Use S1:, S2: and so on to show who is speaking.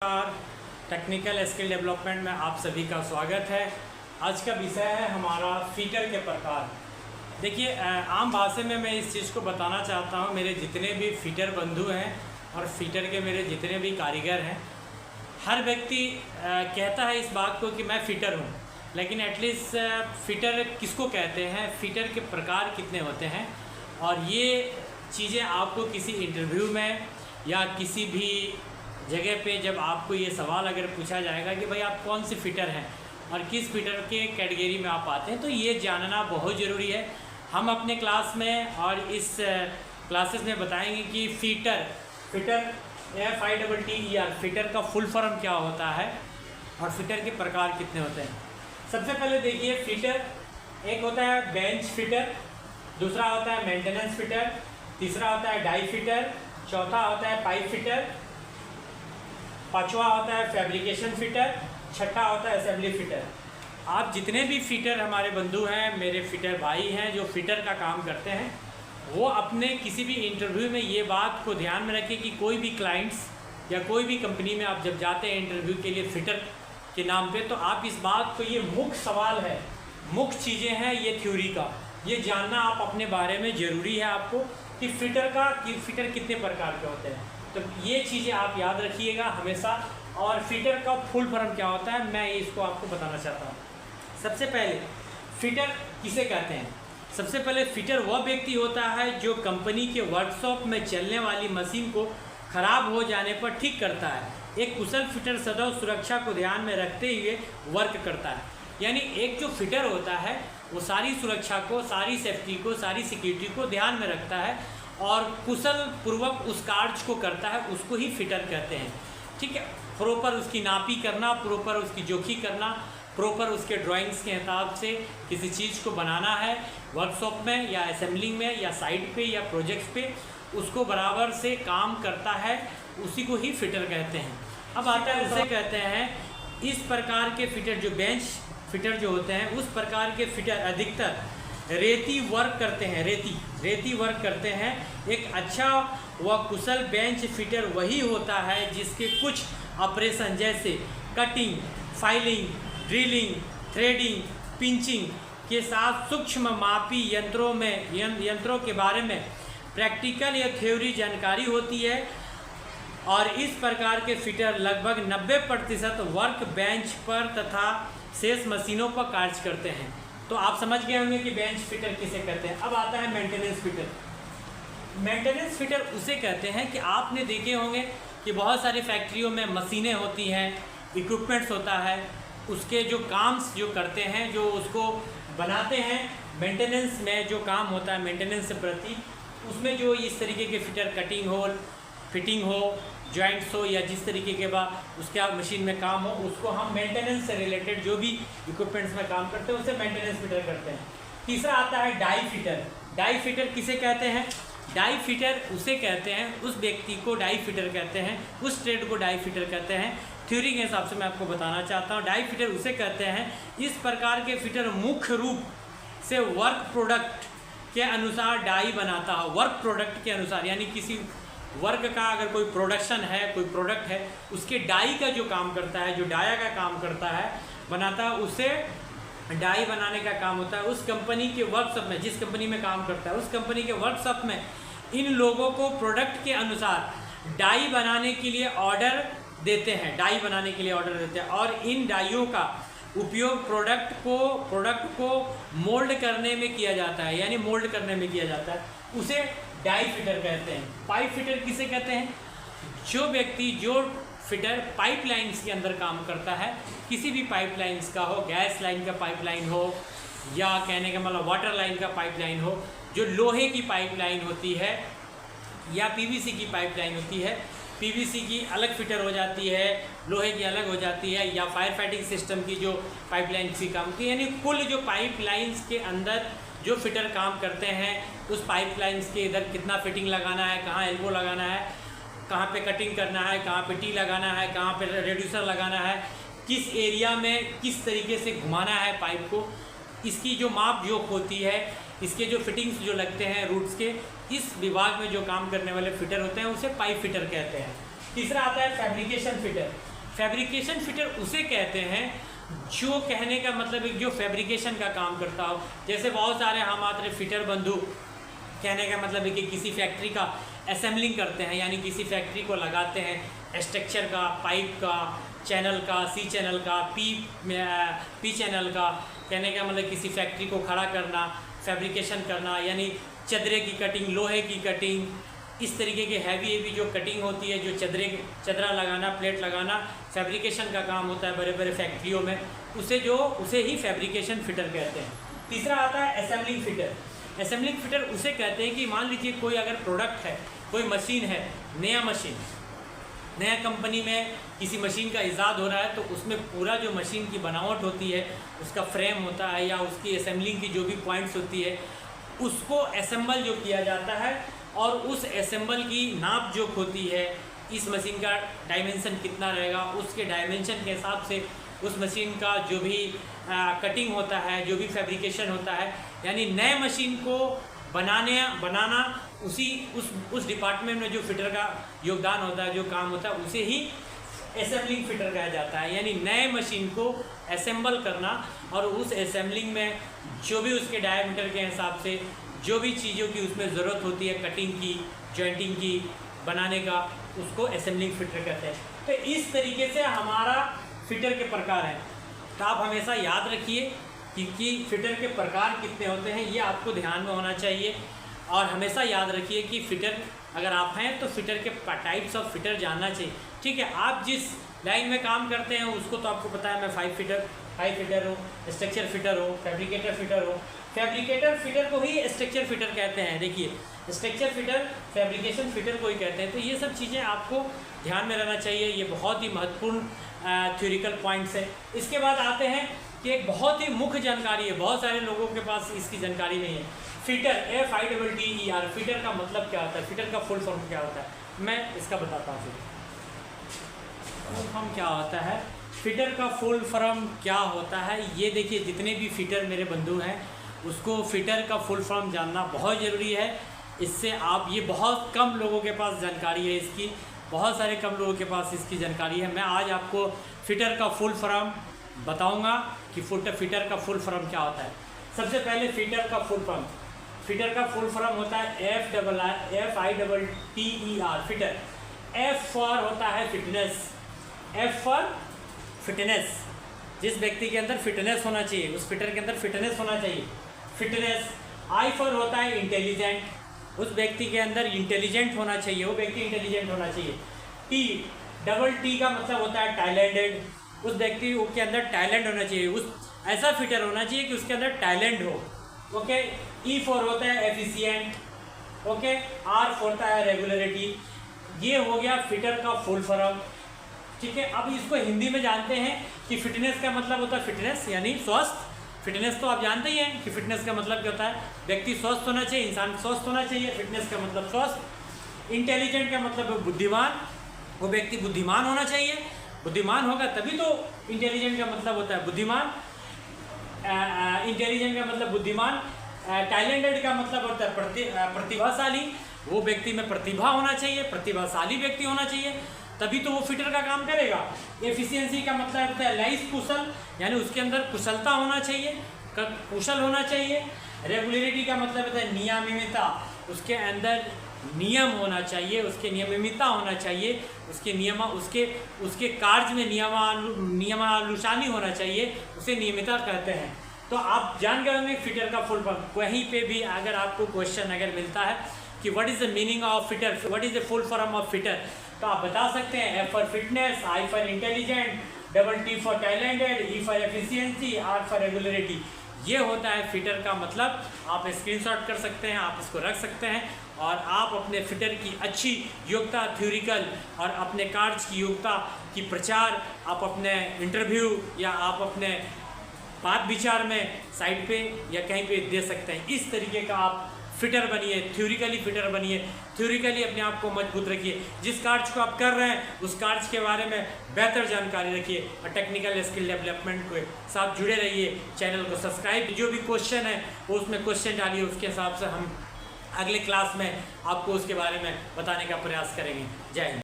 S1: Technical skill development में आप सभी का स्वागत है। आज का विषय है हमारा फीटर के प्रकार। देखिए, आम भाषा में मैं इस चीज़ को बताना चाहता हूँ, मेरे जितने भी फीटर बंधु हैं और फीटर के मेरे जितने भी कारीगर हैं, हर व्यक्ति कहता है इस बात को कि मैं फ़ीटर हूँ, लेकिन एटलीस्ट फ़ीटर किसको कहते हैं, फ़ीटर के प्रकार कितने होते हैं। और ये चीज़ें आपको किसी इंटरव्यू में या किसी भी जगह पे जब आपको ये सवाल अगर पूछा जाएगा कि भाई आप कौन से फ़ीटर हैं और किस फ़ीटर के कैटेगरी में आप आते हैं, तो ये जानना बहुत ज़रूरी है। हम अपने क्लास में और इस क्लासेस में बताएंगे कि फ़ीटर FITTER फ़ीटर का फुल फॉर्म क्या होता है और फ़ीटर के प्रकार कितने होते हैं। सबसे पहले देखिए, फ़ीटर एक होता है बेंच फ़ीटर, दूसरा होता है मेंटेनेंस फ़ीटर, तीसरा होता है डाई फ़ीटर, चौथा होता है पाइप फ़ीटर, पांचवा होता है फैब्रिकेशन फ़ीटर, छठा होता है असेंबली फ़ीटर। आप जितने भी फ़ीटर हमारे बंधु हैं, मेरे फ़ीटर भाई हैं जो फ़ीटर का काम करते हैं, वो अपने किसी भी इंटरव्यू में ये बात को ध्यान में रखें कि कोई भी क्लाइंट्स या कोई भी कंपनी में आप जब जाते हैं इंटरव्यू के लिए फ़ीटर के नाम पे, तो आप इस बात को, ये मुख्य सवाल है, मुख्य चीज़ें हैं ये थ्योरी का, ये जानना आप अपने बारे में ज़रूरी है आपको कि फ़ीटर कितने प्रकार के होते हैं। तो ये चीज़ें आप याद रखिएगा हमेशा। और फ़ीटर का फुल फॉर्म क्या होता है, मैं इसको आपको बताना चाहता हूँ। सबसे पहले फ़ीटर किसे कहते हैं? सबसे पहले फ़ीटर वह व्यक्ति होता है जो कंपनी के वर्कशॉप में चलने वाली मशीन को ख़राब हो जाने पर ठीक करता है। एक कुशल फ़ीटर सदैव सुरक्षा को ध्यान में रखते हुए वर्क करता है। यानी एक जो फ़ीटर होता है वो सारी सुरक्षा को, सारी सेफ्टी को, सारी सिक्योरिटी को ध्यान में रखता है और कुशल पूर्वक उस कार्य को करता है, उसको ही फ़ीटर कहते हैं। ठीक है, प्रॉपर उसकी नापी करना, प्रॉपर उसकी जोखी करना, प्रॉपर उसके ड्राइंग्स के हिसाब से किसी चीज़ को बनाना है वर्कशॉप में या असेंबलिंग में या साइट पे या प्रोजेक्ट्स पे, उसको बराबर से काम करता है, उसी को ही फ़ीटर कहते हैं। अब आता है, उसे कहते हैं इस प्रकार के फ़ीटर जो बेंच फ़ीटर जो होते हैं, उस प्रकार के फ़ीटर अधिकतर रेती वर्क करते हैं, रेती वर्क करते हैं। एक अच्छा व कुशल बेंच फ़ीटर वही होता है जिसके कुछ ऑपरेशन जैसे cutting, filing, drilling, threading, pinching के साथ सूक्ष्म मापी यंत्रों के बारे में प्रैक्टिकल या थ्योरी जानकारी होती है। और इस प्रकार के फ़ीटर लगभग 90% वर्क बेंच पर तथा शेष मशीनों पर कार्य करते हैं। तो आप समझ गए होंगे कि बेंच फ़ीटर किसे कहते हैं। अब आता है मेंटेनेंस फ़ीटर। मेंटेनेंस फ़ीटर उसे कहते हैं कि आपने देखे होंगे कि बहुत सारी फैक्ट्रियों में मशीनें होती हैं, इक्विपमेंट्स होता है, उसके जो काम्स जो करते हैं, जो उसको बनाते हैं, मेंटेनेंस में जो काम होता है मेंटेनेंस से प्रति, उसमें जो इस तरीके के फ़ीटर कटिंग हो, फिटिंग हो, जॉइंट्स हो या जिस तरीके के बाद उसके मशीन में काम हो, उसको हम मेंटेनेंस से रिलेटेड जो भी इक्विपमेंट्स में काम करते हैं उसे मेंटेनेंस फ़ीटर करते हैं। तीसरा आता है डाई फ़ीटर। डाई फ़ीटर किसे कहते हैं? डाई फ़ीटर उसे कहते हैं, उस व्यक्ति को डाई फ़ीटर कहते हैं, उस ट्रेड को डाई फ़ीटर कहते हैं। थ्योरी के हिसाब से मैं आपको बताना चाहता हूँ, डाई फ़ीटर उसे कहते हैं इस प्रकार के फ़ीटर मुख्य रूप से वर्क प्रोडक्ट के अनुसार डाई बनाता हो। वर्क प्रोडक्ट के अनुसार, यानी किसी वर्क का अगर कोई प्रोडक्शन है, कोई प्रोडक्ट है, उसके डाई का जो काम करता है, जो डाया का काम करता है, बनाता है, उसे डाई बनाने का काम होता है। उस कंपनी के वर्कशॉप में, जिस कंपनी में काम करता है, उस कंपनी के वर्कशॉप में इन लोगों को प्रोडक्ट के अनुसार डाई बनाने के लिए ऑर्डर देते हैं, डाई बनाने के लिए ऑर्डर देते हैं। और इन डाइयों का उपयोग प्रोडक्ट को मोल्ड करने में किया जाता है, यानी मोल्ड करने में किया जाता है, उसे डाई फ़ीटर कहते हैं। पाइप फ़ीटर किसे कहते हैं? जो व्यक्ति, जो फ़ीटर पाइपलाइंस के अंदर काम करता है, किसी भी पाइपलाइंस का हो, गैस लाइन का पाइपलाइन हो या कहने का मतलब वाटर लाइन का पाइपलाइन हो, जो लोहे की पाइपलाइन होती है या PVC की पाइपलाइन होती है, PVC की अलग फ़ीटर हो जाती है, लोहे की अलग हो जाती है, या फायर फाइटिंग सिस्टम की जो पाइपलाइन की काम की, यानी कुल जो पाइपलाइंस के अंदर जो फ़ीटर काम करते हैं, उस पाइपलाइंस के इधर कितना फिटिंग लगाना है, कहाँ एल्बो लगाना है, कहाँ पे कटिंग करना है, कहाँ पे टी लगाना है, कहाँ पे रेड्यूसर लगाना है, किस एरिया में किस तरीके से घुमाना है पाइप को, इसकी जो माप जोख होती है, इसके जो फिटिंग्स जो लगते हैं रूट्स के, इस विभाग में जो काम करने वाले फ़ीटर होते हैं उसे पाइप फ़ीटर कहते हैं। तीसरा आता है फैब्रिकेशन फिटर। फैब्रिकेशन फिटर उसे कहते हैं जो कहने का मतलब है जो फैब्रिकेशन का काम करता हो। जैसे बहुत सारे हमारे फिटर बंधु कहने का मतलब है कि किसी फैक्ट्री का असेंबलिंग करते हैं, यानी किसी फैक्ट्री को लगाते हैं स्ट्रक्चर का, पाइप का, चैनल का, सी चैनल का, पी चैनल का। कहने का मतलब किसी फैक्ट्री को खड़ा करना, फैब्रिकेशन करना, यानी चदरे की कटिंग, लोहे की कटिंग, इस तरीके के हैवी जो कटिंग होती है, जो चदरा लगाना, प्लेट लगाना, फैब्रिकेशन का काम होता है बड़े बड़े फैक्ट्रियों में, उसे ही फैब्रिकेशन फिटर कहते हैं। तीसरा आता है असेंबलिंग फिटर। असेंबलिंग फिटर उसे कहते हैं कि मान लीजिए कोई अगर प्रोडक्ट है, कोई मशीन है, नया कंपनी में किसी मशीन का इजाद हो रहा है, तो उसमें पूरा जो मशीन की बनावट होती है, उसका फ्रेम होता है या उसकी असेंबलिंग की जो भी पॉइंट्स होती है, उसको असेंबल जो किया जाता है और उस असेंबल की नाप जोख होती है, इस मशीन का डायमेंशन कितना रहेगा, उसके डायमेंशन के हिसाब से उस मशीन का जो भी कटिंग होता है, जो भी फैब्रिकेशन होता है, यानी नए मशीन को बनाना उस डिपार्टमेंट में जो फिटर का योगदान होता है, जो काम होता है, उसे ही असेंबलिंग फिटर कहा जाता है। यानी नए मशीन को असेंबल करना और उस असेंबलिंग में जो भी उसके डायमीटर के हिसाब से जो भी चीज़ों की उसमें ज़रूरत होती है, कटिंग की, जॉइंटिंग की, बनाने का, उसको असेंबलिंग फिटर कहते हैं। तो इस तरीके से हमारा फिटर के प्रकार हैं। तो आप हमेशा याद रखिए कि फिटर के प्रकार कितने होते हैं, ये आपको ध्यान में होना चाहिए। और हमेशा याद रखिए कि फिटर अगर आप हैं तो फिटर के टाइप्स ऑफ फिटर जानना चाहिए। ठीक है, आप जिस लाइन में काम करते हैं उसको तो आपको पता है, मैं पाइप फिटर हूँ, स्ट्रक्चर फिटर हूँ, फैब्रिकेटर फिटर हूँ। फैब्रिकेटर फिटर को ही स्ट्रक्चर फिटर कहते हैं। देखिए, स्ट्रक्चर फिटर फैब्रिकेशन फिटर को ही कहते हैं। तो ये सब चीज़ें आपको ध्यान में रहना चाहिए, ये बहुत ही महत्वपूर्ण थ्योरिकल पॉइंट्स है। इसके बाद आते हैं कि एक बहुत ही मुख्य जानकारी है, बहुत सारे लोगों के पास इसकी जानकारी नहीं है। फिटर, FITTER, फिटर का मतलब क्या होता है, फिटर का फुल फॉर्म क्या होता है, मैं इसका बताता हूँ। फुल फॉर्म क्या होता है, फिटर का फुल फॉर्म क्या होता है, ये देखिए, जितने भी फिटर मेरे बंधु हैं उसको फिटर का फुल फॉर्म जानना बहुत ज़रूरी है। इससे ये बहुत कम लोगों के पास जानकारी है इसकी, बहुत सारे कम लोगों के पास इसकी जानकारी है। मैं आज आपको फिटर का फुल फॉर्म बताऊंगा कि फिटर का फुल फॉर्म क्या होता है। सबसे पहले फिटर का फुल फॉर्म होता है FITTER, फिटर। F फॉर होता है फिटनेस, F फॉर फिटनेस, जिस व्यक्ति के अंदर फिटनेस होना चाहिए, उस फिटर के अंदर फिटनेस होना चाहिए, फिटनेस। I फॉर होता है इंटेलिजेंट, उस व्यक्ति के अंदर इंटेलिजेंट होना चाहिए, वो व्यक्ति इंटेलिजेंट होना चाहिए। T का मतलब होता है टैलेंटेड, उस व्यक्ति के अंदर टैलेंट होना चाहिए, उस ऐसा फिटर होना चाहिए कि उसके अंदर टैलेंट हो। ओके। E फॉर होता है एफिशिएंट, ओके। R फॉर होता है रेगुलरिटी। ये हो गया फिटर का फुल फॉर्म। ठीक है, अब इसको हिंदी में जानते हैं कि फिटनेस का मतलब होता है फिटनेस यानी स्वस्थ। फिटनेस तो आप जानते ही हैं कि फिटनेस का मतलब क्या होता है, व्यक्ति स्वस्थ होना चाहिए, इंसान स्वस्थ होना चाहिए, फिटनेस का मतलब स्वस्थ। इंटेलिजेंट का मतलब है बुद्धिमान, वो व्यक्ति बुद्धिमान होना चाहिए, बुद्धिमान होगा तभी तो इंटेलिजेंट का मतलब होता है बुद्धिमान। इंटेलिजेंट का मतलब बुद्धिमान। टैलेंटेड का मतलब होता है प्रतिभाशाली, वो व्यक्ति में प्रतिभा होना चाहिए, प्रतिभाशाली व्यक्ति होना चाहिए, तभी तो वो फिटर का काम करेगा। एफिशिएंसी का मतलब होता है लैस कुशल, यानी उसके अंदर कुशलता होना चाहिए, कुशल होना चाहिए। रेगुलरिटी का मतलब होता है नियमितता, उसके अंदर नियम होना चाहिए, उसके नियमितता होना चाहिए, उसके कार्य में नियमानुसारी होना चाहिए, उसे नियमितता कहते हैं। तो आप जान गए होंगे फिटर का फुल फॉर्म। कहीं पे भी अगर आपको क्वेश्चन अगर मिलता है कि what is the meaning of fitter, what is the full form of fitter, तो आप बता सकते हैं F for fitness, I for intelligent, T for talented, E for efficiency, R for regularity. ये होता है फिटर का मतलब। आप स्क्रीनशॉट कर सकते हैं, आप इसको रख सकते हैं और आप अपने फिटर की अच्छी योग्यता थ्योरिकल और अपने कार्य की योग्यता की प्रचार आप अपने इंटरव्यू या आप अपने बात विचार में साइट पे या कहीं पे दे सकते हैं। इस तरीके का आप फिटर बनिए, थ्योरिकली फिटर बनिए, थ्योरिकली अपने आप को मजबूत रखिए। जिस कार्य को आप कर रहे हैं उस कार्य के बारे में बेहतर जानकारी रखिए और टेक्निकल स्किल डेवलपमेंट के साथ जुड़े रहिए। चैनल को सब्सक्राइब, जो भी क्वेश्चन है वो उसमें क्वेश्चन डालिए, उसके हिसाब से हम अगले क्लास में आपको उसके बारे में बताने का प्रयास करेंगे। जय हिंद।